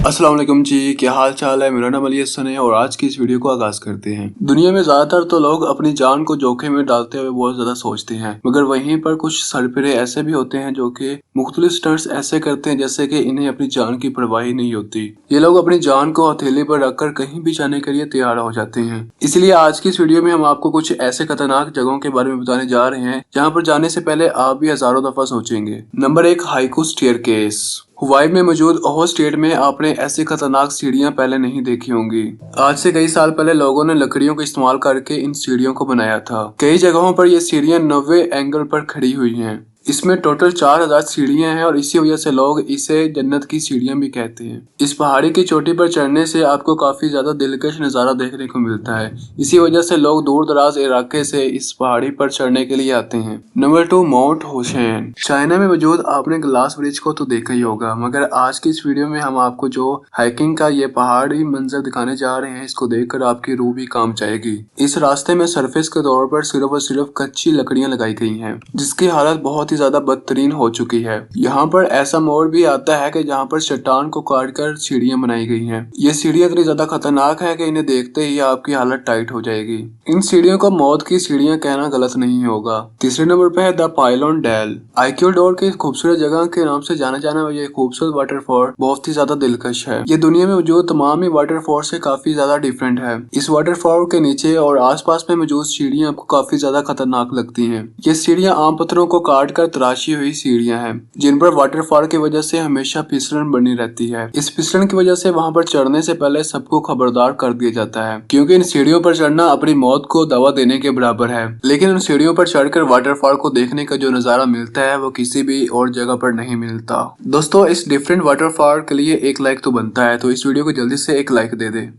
अस्सलाम वालेकुम जी, क्या हाल चाल है। मेरा नाम अली हसन है और आज की इस वीडियो को आगाज करते हैं। दुनिया में ज्यादातर तो लोग अपनी जान को जोखिम में डालते हुए बहुत ज्यादा सोचते हैं, मगर वहीं पर कुछ सरफिरे ऐसे भी होते हैं जो कि मुख्तलिफ स्टंट्स ऐसे करते हैं जैसे कि इन्हें अपनी जान की परवाह ही नहीं होती। ये लोग अपनी जान को हथेली पर रखकर कहीं भी जाने के लिए तैयार हो जाते हैं। इसलिए आज की इस वीडियो में हम आपको कुछ ऐसे खतरनाक जगहों के बारे में बताने जा रहे हैं जहाँ पर जाने से पहले आप भी हजारों दफा सोचेंगे। Number 1, haiku staircase. हुवाई में मौजूद ओहो स्टेट में आपने ऐसी खतरनाक सीढ़ियां पहले नहीं देखी होंगी। आज से कई साल पहले लोगों ने लकड़ियों का इस्तेमाल करके इन सीढ़ियों को बनाया था। कई जगहों पर ये सीढ़ियां 90 एंगल पर खड़ी हुई हैं। इसमें टोटल 4000 सीढ़ियां हैं और इसी वजह से लोग इसे जन्नत की सीढ़ियां भी कहते हैं। इस पहाड़ी की चोटी पर चढ़ने से आपको काफी ज्यादा दिलकश नजारा देखने को मिलता है। इसी वजह से लोग दूर दराज इलाके से इस पहाड़ी पर चढ़ने के लिए आते हैं। Number 2, mount होशेन। चाइना में मौजूद आपने ग्लास ब्रिज को तो देखा ही होगा, मगर आज की इस वीडियो में हम आपको जो हाइकिंग का ये पहाड़ी मंजर दिखाने जा रहे हैं, इसको देखकर आपकी रूह भी काम जाएगी। इस रास्ते में सरफेस के तौर पर सिर्फ और सिर्फ कच्ची लकड़ियां लगाई गई हैं, जिसकी हालत बहुत ही ज्यादा बदतरीन हो चुकी है। यहाँ पर ऐसा मोड़ भी आता है कि जहाँ पर चट्टान को काटकर सीढ़ियां बनाई गई हैं। ये सीढ़ियां इतनी ज्यादा खतरनाक है कि इन्हें देखते ही आपकी हालत टाइट हो जाएगी। इन सीढ़ियों को मौत की सीढ़ियां कहना गलत नहीं होगा। तीसरे नंबर पे है द पाइलोन डेल। आइक्योडोर के खूबसूरत जगह के नाम से जाना जाने वाला ये खूबसूरत वाटरफॉल बहुत ही ज्यादा दिलकश है। ये दुनिया में मौजूद तमाम ही वाटरफॉल से काफी ज्यादा डिफरेंट है। इस वाटरफॉल के नीचे और आसपास में मौजूद सीढ़ियां आपको काफी ज्यादा खतरनाक लगती हैं। ये सीढ़ियां आम पत्थरों को काट कर तराशी हुई सीढ़ियां हैं, जिन पर वाटरफॉल की वजह से हमेशा फिसलन बनी रहती है। इस फिसलन की वजह से वहां पर चढ़ने से पहले सबको खबरदार कर दिया जाता है, क्योंकि इन सीढ़ियों पर चढ़ना अपनी मौत को दवा देने के बराबर है। लेकिन उन सीढ़ियों पर चढ़कर वाटरफॉल को देखने का जो नजारा मिलता है वो किसी भी और जगह पर नहीं मिलता। दोस्तों, इस डिफरेंट वाटरफॉल के लिए एक लाइक तो बनता है, तो इस वीडियो को जल्दी से एक लाइक दे दे।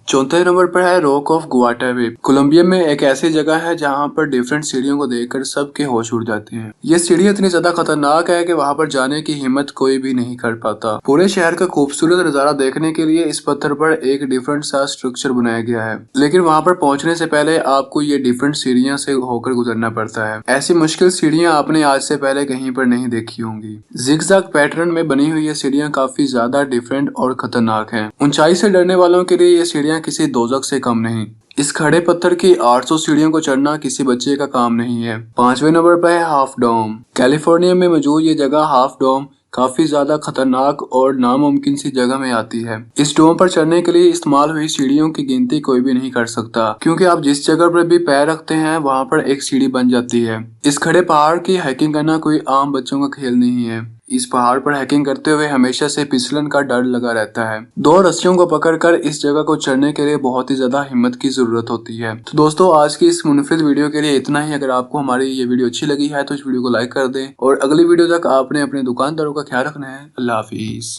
चौथे नंबर पर है रॉक ऑफ गुआटावे। कोलंबिया में एक ऐसी जगह है जहां पर डिफरेंट सीढ़ियों को देखकर सबके होश उड़ जाते हैं। ये सीढ़ियां इतनी ज्यादा खतरनाक है कि वहां पर जाने की हिम्मत कोई भी नहीं कर पाता। पूरे शहर का खूबसूरत नजारा देखने के लिए इस पत्थर पर एक डिफरेंट सा स्ट्रक्चर बनाया गया है, लेकिन वहां पर पहुंचने से पहले आपको ये डिफरेंट सीढ़ियां से होकर गुजरना पड़ता है। ऐसी मुश्किल सीढ़ियां आपने आज से पहले कहीं पर नहीं देखी होंगी। जिगजैग पैटर्न में बनी हुई ये सीढ़ियां काफी ज्यादा डिफरेंट और खतरनाक है। ऊंचाई से डरने वालों के लिए ये सीढ़ियां किसी दोजख से कम नहीं। इस खड़े पत्थर की 800 सीढ़ियों को चढ़ना किसी बच्चे का काम नहीं है। पांचवें नंबर पर है हाफ डोम। कैलिफोर्निया में मौजूद ये जगह हाफ डोम काफी ज्यादा खतरनाक और नामुमकिन सी जगह में आती है। इस डोम पर चढ़ने के लिए इस्तेमाल हुई सीढ़ियों की गिनती कोई भी नहीं कर सकता, क्योंकि आप जिस जगह पर भी पैर रखते हैं वहां पर एक सीढ़ी बन जाती है। इस खड़े पहाड़ की हाइकिंग करना कोई आम बच्चों का खेल नहीं है। इस पहाड़ पर हाइकिंग करते हुए हमेशा से फिसलन का डर लगा रहता है। दो रस्सियों को पकड़कर इस जगह को चढ़ने के लिए बहुत ही ज्यादा हिम्मत की जरूरत होती है। तो दोस्तों, आज की इस मुनफिद वीडियो के लिए इतना ही। अगर आपको हमारी ये वीडियो अच्छी लगी है तो इस वीडियो को लाइक कर दें और अगली वीडियो तक आपने अपने दुकानदारों का ख्याल रखना है। अल्लाह हाफिज।